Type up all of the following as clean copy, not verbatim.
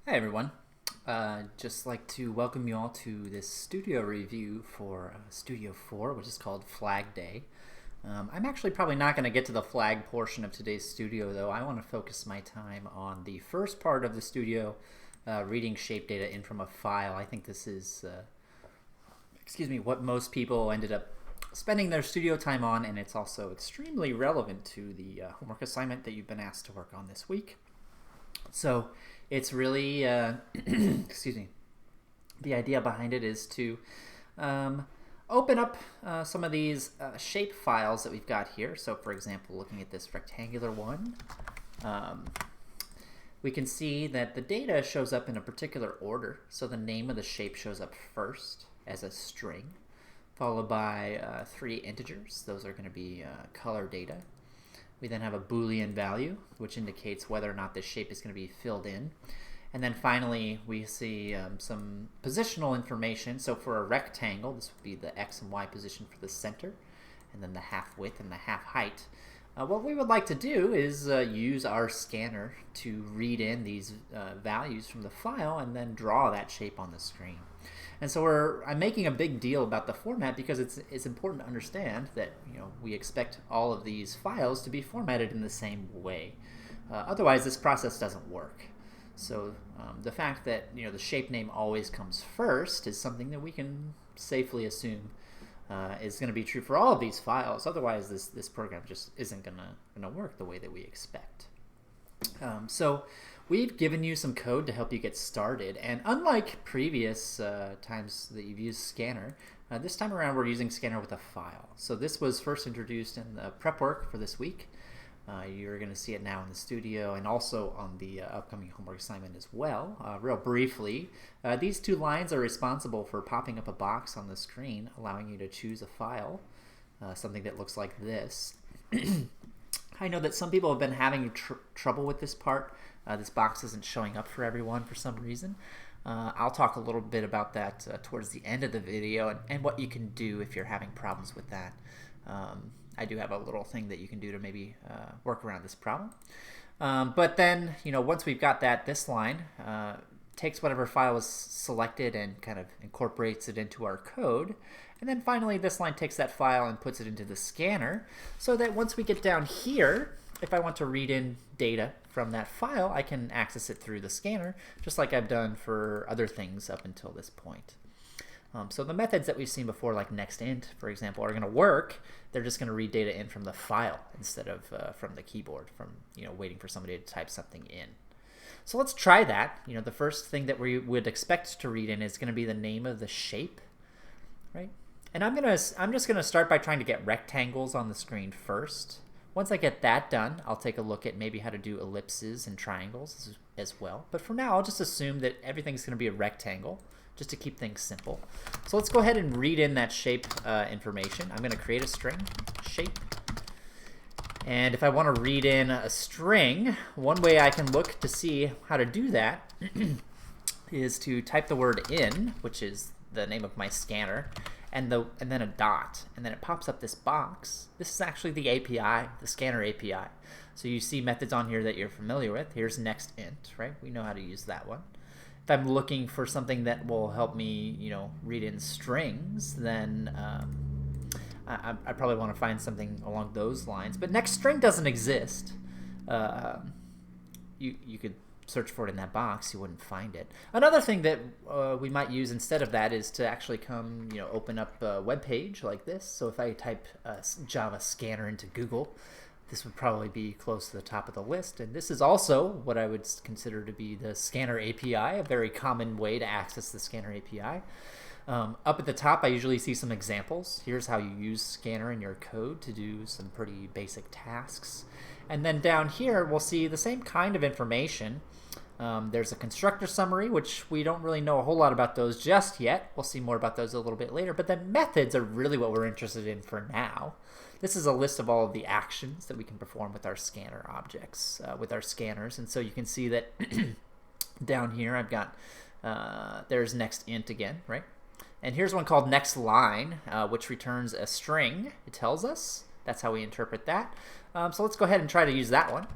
Hi everyone. Just like to welcome you all to this studio review for Studio 4, which is called Flag Day. I'm actually probably not going to get to the flag portion of today's studio, though. I want to focus my time on the first part of the studio, reading shape data in from a file. I think this is, what most people ended up spending their studio time on, and it's also extremely relevant to the homework assignment that you've been asked to work on this week. So it's really, the idea behind it is to open up some of these shape files that we've got here. So for example, looking at this rectangular one, we can see that the data shows up in a particular order. So the name of the shape shows up first as a string, followed by 3 integers. Those are going to be color data. We then have a Boolean value, which indicates whether or not this shape is going to be filled in. And then finally, we see some positional information. So for a rectangle, this would be the X and Y position for the center, and then the half width and the half height. What we would like to do is use our scanner to read in these values from the file and then draw that shape on the screen. And so I'm making a big deal about the format because it's important to understand that we expect all of these files to be formatted in the same way. Otherwise, this process doesn't work. So the fact that the shape name always comes first is something that we can safely assume is going to be true for all of these files. Otherwise, this program just isn't going to work the way that we expect. So we've given you some code to help you get started, and unlike previous times that you've used Scanner, this time around we're using Scanner with a file. So this was first introduced in the prep work for this week. You're going to see it now in the studio and also on the upcoming homework assignment as well. Real briefly, these 2 lines are responsible for popping up a box on the screen, allowing you to choose a file, something that looks like this. I know that some people have been having trouble with this part. This box isn't showing up for everyone for some reason. I'll talk a little bit about that towards the end of the video and what you can do if you're having problems with that. I do have a little thing that you can do to maybe work around this problem. But then, once we've got that, this line takes whatever file is selected and kind of incorporates it into our code. And then finally, this line takes that file and puts it into the scanner so that once we get down here, if I want to read in data from that file, I can access it through the scanner, just like I've done for other things up until this point. So the methods that we've seen before, like nextInt, for example, are going to work. They're just going to read data in from the file instead of from the keyboard, from waiting for somebody to type something in. So let's try that. The first thing that we would expect to read in is going to be the name of the shape, right? And I'm just going to start by trying to get rectangles on the screen first. Once I get that done, I'll take a look at maybe how to do ellipses and triangles as well. But for now, I'll just assume that everything's going to be a rectangle, just to keep things simple. So let's go ahead and read in that shape information. I'm going to create a string, shape. And if I want to read in a string, one way I can look to see how to do that is to type the word in, which is the name of my scanner, and then a dot, and then it pops up this box. This is actually the API, the scanner API. So you see methods on here that you're familiar with. Here's nextInt, right? We know how to use that one. If I'm looking for something that will help me, read in strings, then I probably want to find something along those lines. But nextString doesn't exist. You could search for it in that box. You wouldn't find it. Another thing that we might use instead of that is to actually come, open up a web page like this. So if I type Java Scanner into Google, this would probably be close to the top of the list. And this is also what I would consider to be the Scanner API, a very common way to access the Scanner API. Up at the top, I usually see some examples. Here's how you use Scanner in your code to do some pretty basic tasks. And then down here, we'll see the same kind of information. There's a constructor summary, which we don't really know a whole lot about those just yet. We'll see more about those a little bit later. But then methods are really what we're interested in for now. This is a list of all of the actions that we can perform with our scanner objects, with our scanners. And so you can see that down here I've got, there's nextInt again, right? And here's one called nextLine, which returns a string, it tells us. That's how we interpret that. So let's go ahead and try to use that one.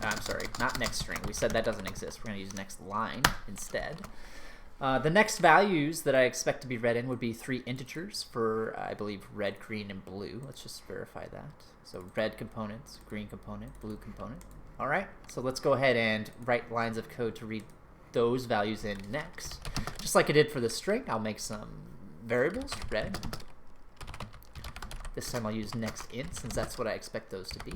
I'm sorry, not next string. We said that doesn't exist. We're going to use next line instead. The next values that I expect to be read in would be 3 integers for, I believe, red, green, and blue. Let's just verify that. So red components, green component, blue component. All right, so let's go ahead and write lines of code to read those values in next. Just like I did for the string, I'll make some variables, red. This time I'll use next int, since that's what I expect those to be.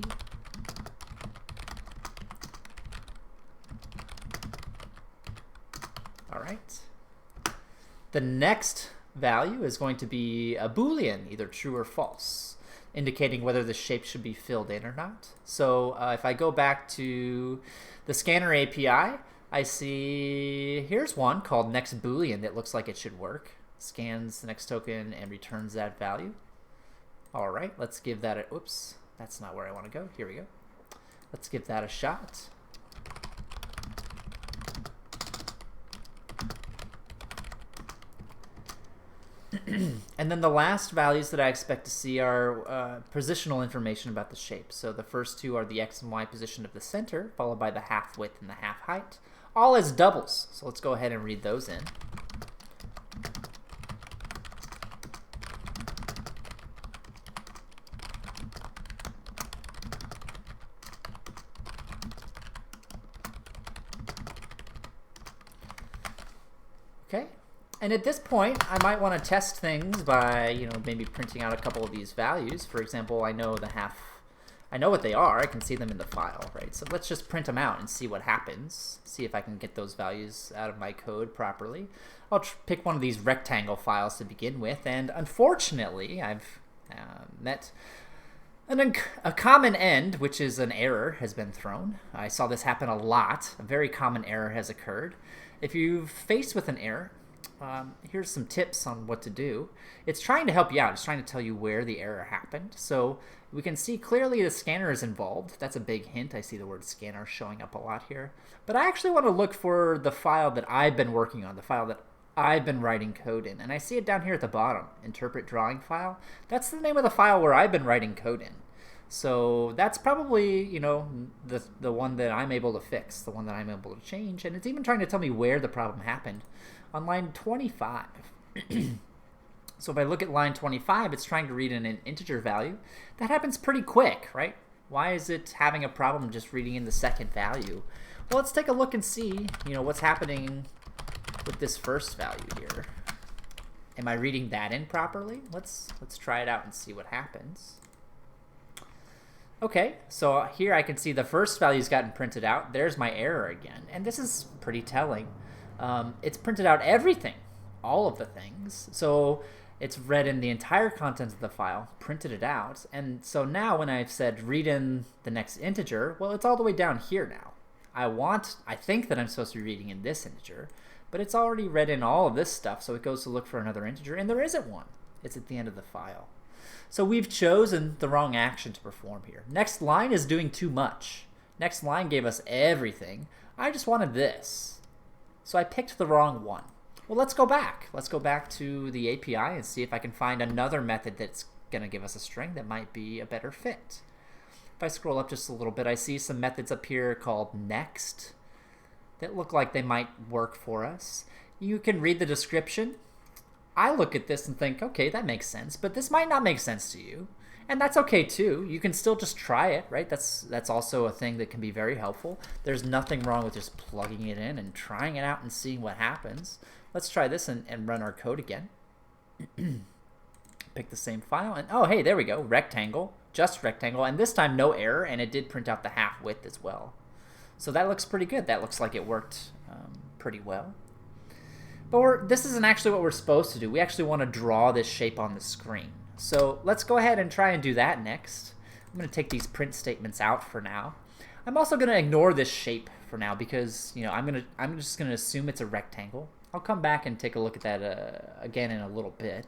All right. The next value is going to be a Boolean, either true or false, indicating whether the shape should be filled in or not. So if I go back to the scanner API, I see here's one called next Boolean that looks like it should work. Scans the next token and returns that value. All right, let's give that a, oops, that's not where I want to go. Here we go. Let's give that a shot. And then the last values that I expect to see are positional information about the shape. So the first 2 are the x and y position of the center, followed by the half width and the half height, all as doubles. So let's go ahead and read those in. Okay. And at this point, I might want to test things by, maybe printing out a couple of these values. For example, I know what they are. I can see them in the file, right? So let's just print them out and see what happens. See if I can get those values out of my code properly. I'll pick one of these rectangle files to begin with, and unfortunately, I've met a common end, which is an error has been thrown. I saw this happen a lot. A very common error has occurred. If you're faced with an error, here's some tips on what to do. It's trying to help you out. It's trying to tell you where the error happened. So we can see clearly the scanner is involved. That's a big hint. I see the word scanner showing up a lot here. But I actually want to look for the file that I've been working on, the file that I've been writing code in. And I see it down here at the bottom, interpret drawing file. That's the name of the file where I've been writing code in. So that's probably, the one that I'm able to fix, the one that I'm able to change. And it's even trying to tell me where the problem happened on line 25. So if I look at line 25, it's trying to read in an integer value. That happens pretty quick, right? Why is it having a problem just reading in the second value? Well, let's take a look and see, what's happening with this first value here. Am I reading that in properly? Let's try it out and see what happens. Okay, so here I can see the first value's gotten printed out. There's my error again, and this is pretty telling. It's printed out everything, all of the things. So it's read in the entire contents of the file, printed it out, and so now when I've said read in the next integer, well, it's all the way down here now. I think that I'm supposed to be reading in this integer, but it's already read in all of this stuff, so it goes to look for another integer, and there isn't one. It's at the end of the file. So we've chosen the wrong action to perform here. Next line is doing too much. Next line gave us everything. I just wanted this. So I picked the wrong one. Well, let's go back. Let's go back to the API and see if I can find another method that's going to give us a string that might be a better fit. If I scroll up just a little bit, I see some methods up here called next that look like they might work for us. You can read the description. I look at this and think, okay, that makes sense, but this might not make sense to you. And that's okay too. You can still just try it, right? That's also a thing that can be very helpful. There's nothing wrong with just plugging it in and trying it out and seeing what happens. Let's try this and run our code again. Pick the same file, and oh, hey, there we go, rectangle, just rectangle, and this time no error, and it did print out the half width as well. So that looks pretty good. That looks like it worked pretty well. But this isn't actually what we're supposed to do. We actually want to draw this shape on the screen. So let's go ahead and try and do that next. I'm going to take these print statements out for now. I'm also going to ignore this shape for now because I'm just going to assume it's a rectangle. I'll come back and take a look at that again in a little bit.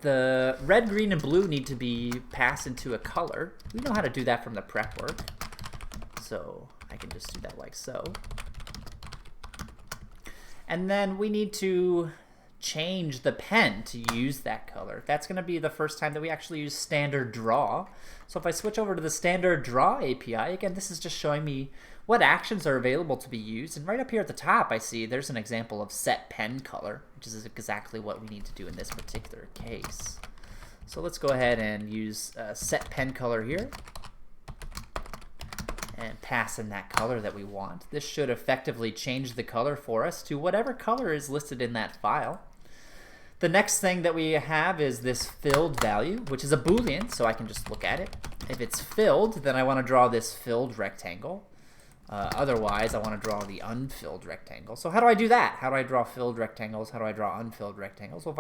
The red, green, and blue need to be passed into a color. We know how to do that from the prep work. So I can just do that like so. And then we need to change the pen to use that color. That's going to be the first time that we actually use standard draw. So if I switch over to the standard draw API, again, this is just showing me what actions are available to be used. And right up here at the top, I see there's an example of set pen color, which is exactly what we need to do in this particular case. So let's go ahead and use set pen color here and pass in that color that we want. This should effectively change the color for us to whatever color is listed in that file. The next thing that we have is this filled value, which is a Boolean, so I can just look at it. If it's filled, then I want to draw this filled rectangle. Otherwise, I want to draw the unfilled rectangle. So how do I do that? How do I draw filled rectangles? How do I draw unfilled rectangles? Well,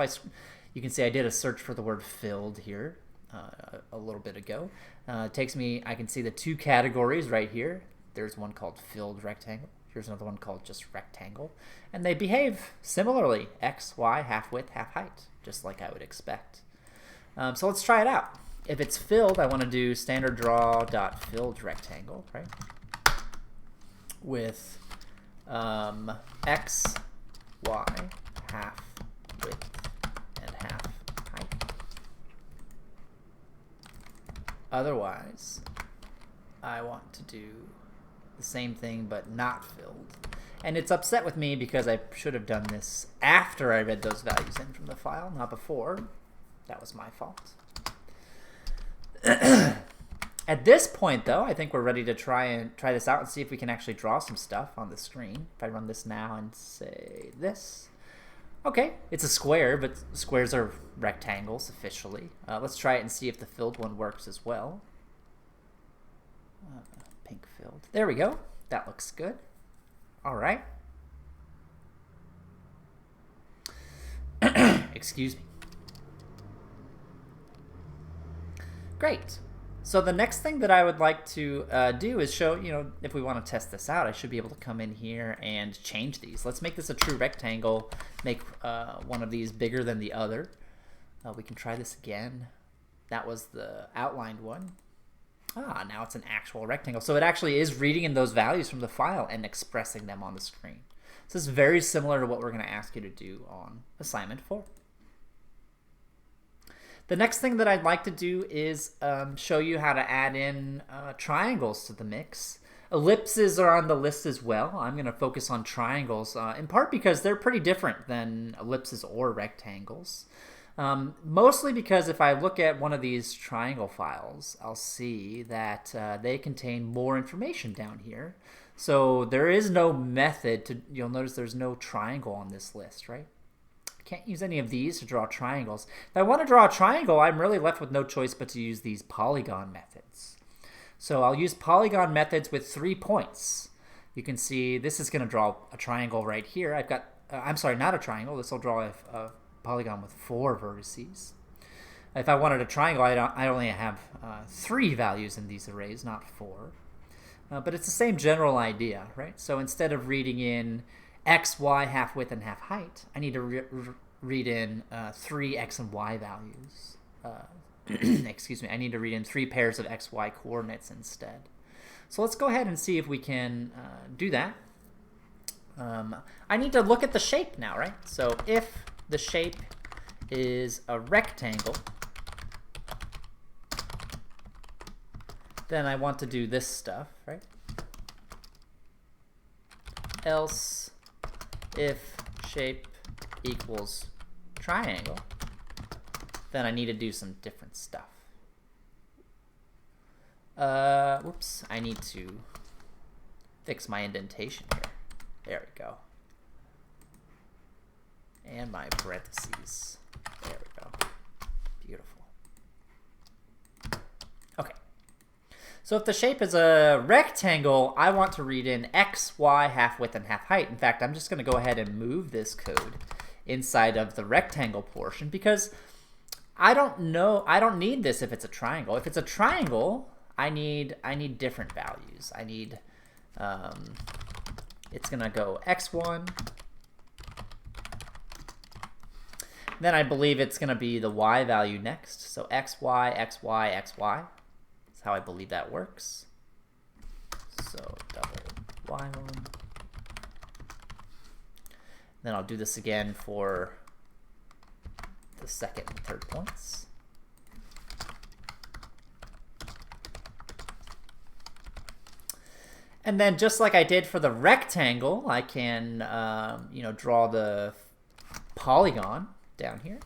you can see I did a search for the word filled here a little bit ago. It takes me, I can see the two categories right here. There's one called filled rectangle. Here's another one called just rectangle. And they behave similarly, x, y, half width, half height, just like I would expect. So let's try it out. If it's filled, I want to do standard draw dot filled rectangle, right? With x, y, half width, and half height. Otherwise, I want to do the same thing but not filled. And it's upset with me because I should have done this after I read those values in from the file, not before. That was my fault. At this point, though, I think we're ready to try this out and see if we can actually draw some stuff on the screen. If I run this now and say this. Okay, it's a square, but squares are rectangles officially. Let's try it and see if the filled one works as well. Pink filled. There we go. That looks good. All right. Excuse me. Great. So the next thing that I would like to do is show, if we want to test this out, I should be able to come in here and change these. Let's make this a true rectangle, make one of these bigger than the other. We can try this again. That was the outlined one. Now it's an actual rectangle. So it actually is reading in those values from the file and expressing them on the screen. So this is very similar to what we're going to ask you to do on assignment 4. The next thing that I'd like to do is show you how to add in triangles to the mix. Ellipses are on the list as well. I'm going to focus on triangles, in part because they're pretty different than ellipses or rectangles. Mostly because if I look at one of these triangle files, I'll see that they contain more information down here. So there is no method to, you'll notice there's no triangle on this list, right? Can't use any of these to draw triangles. If I want to draw a triangle, I'm really left with no choice but to use these polygon methods. So I'll use polygon methods with 3 points. You can see this is going to draw a triangle right here. I've got, I'm sorry, not a triangle. This will draw a polygon with 4 vertices. If I wanted a triangle, I only have 3 values in these arrays, not 4. But it's the same general idea, right? So instead of reading in x, y, half width, and half height, I need to read in 3 x and y values. Excuse me, I need to read in 3 pairs of x, y coordinates instead. So let's go ahead and see if we can do that. I need to look at the shape now, right? So if the shape is a rectangle, then I want to do this stuff, right? Else, if shape equals triangle, then I need to do some different stuff. Whoops, I need to fix my indentation here. There we go. And my parentheses. There we go. Beautiful. Okay. So if the shape is a rectangle, I want to read in x, y, half width, and half height. In fact, I'm just going to go ahead and move this code inside of the rectangle portion because I don't need this if it's a triangle. If it's a triangle, I need different values. I need it's going to go x1. Then I believe it's going to be the y value next. So xy, xy, xy. That's how I believe that works. So double y1. Then I'll do this again for the second and third points. And then just like I did for the rectangle, I can draw the polygon down here.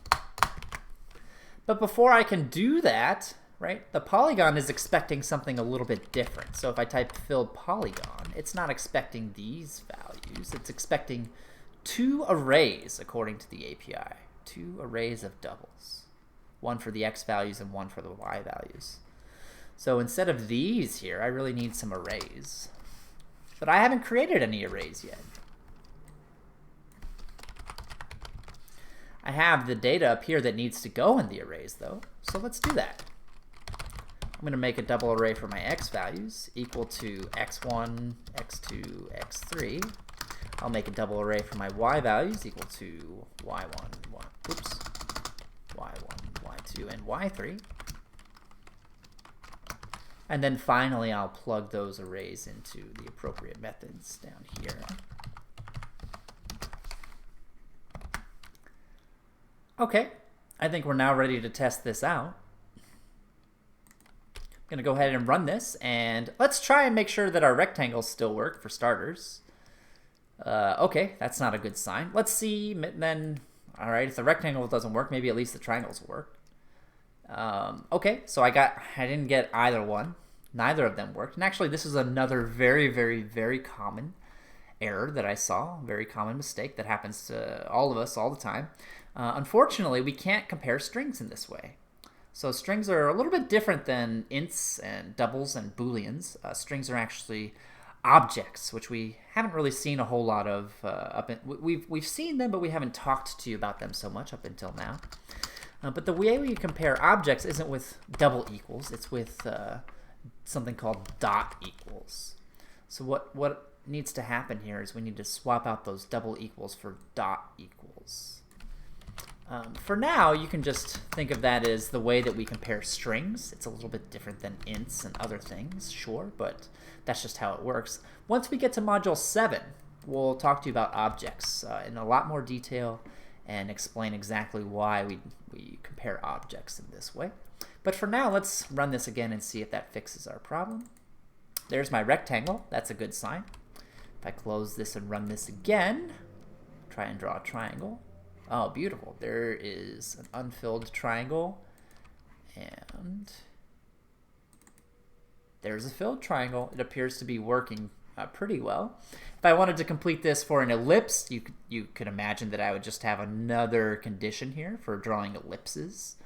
But before I can do that, right, the polygon is expecting something a little bit different. So if I type filled polygon, it's not expecting these values. It's expecting 2 arrays according to the API. 2 arrays of doubles. One for the x values and one for the y values. So instead of these here, I really need some arrays. But I haven't created any arrays yet. I have the data up here that needs to go in the arrays, though. So let's do that. I'm going to make a double array for my x values equal to x1, x2, x3. I'll make a double array for my y values equal to y1, y1, y2, and y3. And then finally, I'll plug those arrays into the appropriate methods down here. Okay, I think we're now ready to test this out. I'm going to go ahead and run this, and let's try and make sure that our rectangles still work for starters. Okay, that's not a good sign. Let's see then. All right, if the rectangle doesn't work, maybe at least the triangles work. Okay, so I didn't get either one. Neither of them worked. And actually, this is another very, very, very common error that I saw, very common mistake that happens to all of us all the time. Unfortunately, we can't compare strings in this way. So strings are a little bit different than ints and doubles and booleans. Strings are actually objects, which we haven't really seen a whole lot of. We've seen them, but we haven't talked to you about them so much up until now. But the way we compare objects isn't with double equals. It's with something called dot equals. So what needs to happen here is we need to swap out those double equals for dot equals. For now, you can just think of that as the way that we compare strings. It's a little bit different than ints and other things, sure, but that's just how it works. Once we get to Module 7, we'll talk to you about objects in a lot more detail and explain exactly why we compare objects in this way. But for now, let's run this again and see if that fixes our problem. There's my rectangle. That's a good sign. If I close this and run this again, try and draw a triangle. Oh, beautiful. There is an unfilled triangle, and there's a filled triangle. It appears to be working pretty well. If I wanted to complete this for an ellipse, you could imagine that I would just have another condition here for drawing ellipses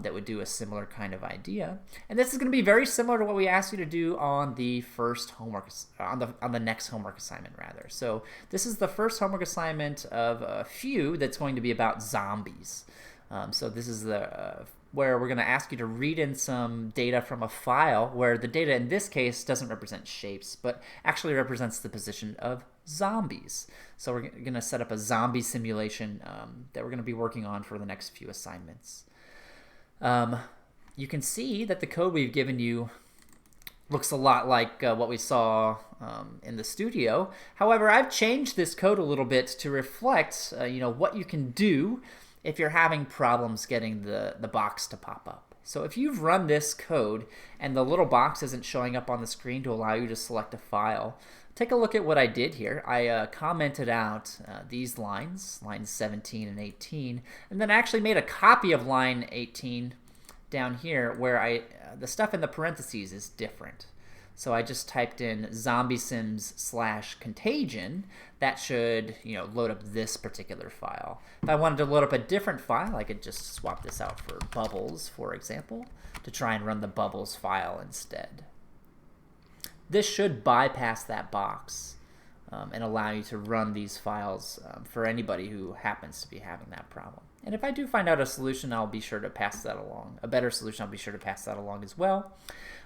that would do a similar kind of idea. And this is going to be very similar to what we asked you to do on the first homework, on the next homework assignment rather. So this is the first homework assignment of a few that's going to be about zombies. So this is where we're going to ask you to read in some data from a file where the data in this case doesn't represent shapes, but actually represents the position of zombies. So we're going to set up a zombie simulation that we're going to be working on for the next few assignments. You can see that the code we've given you looks a lot like what we saw in the studio. However, I've changed this code a little bit to reflect what you can do if you're having problems getting the box to pop up. So if you've run this code and the little box isn't showing up on the screen to allow you to select a file, take a look at what I did here. I commented out these lines 17 and 18, and then I actually made a copy of line 18 down here where the stuff in the parentheses is different. So I just typed in zombiesims/contagion. That should load up this particular file. If I wanted to load up a different file, I could just swap this out for bubbles, for example, to try and run the bubbles file instead. This should bypass that box and allow you to run these files for anybody who happens to be having that problem. And if I do find out a solution, I'll be sure to pass that along. A better solution, I'll be sure to pass that along as well.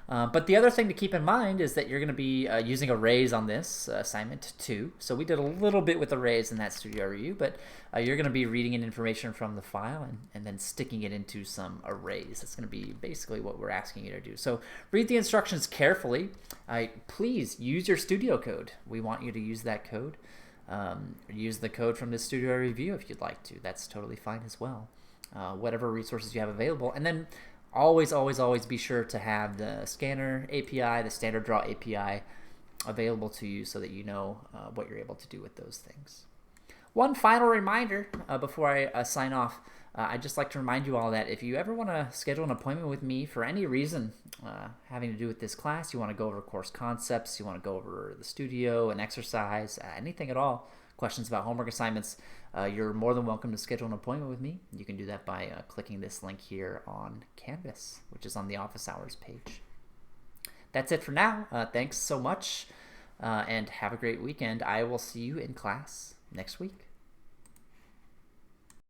But the other thing to keep in mind is that you're going to be using arrays on this assignment too. So we did a little bit with arrays in that studio review, but you're going to be reading in information from the file and then sticking it into some arrays. That's going to be basically what we're asking you to do. So read the instructions carefully. Please use your studio code. We want you to use that code. Use the code from the studio review if you'd like to. That's totally fine as well. whatever resources you have available. And then always, always, always be sure to have the scanner API, the standard draw API available to you so that you know what you're able to do with those things. One final reminder before I sign off. I'd just like to remind you all that if you ever want to schedule an appointment with me for any reason having to do with this class, you want to go over course concepts, you want to go over the studio, an exercise, anything at all, questions about homework assignments, you're more than welcome to schedule an appointment with me. You can do that by clicking this link here on Canvas, which is on the office hours page. That's it for now. Thanks so much, and have a great weekend. I will see you in class next week.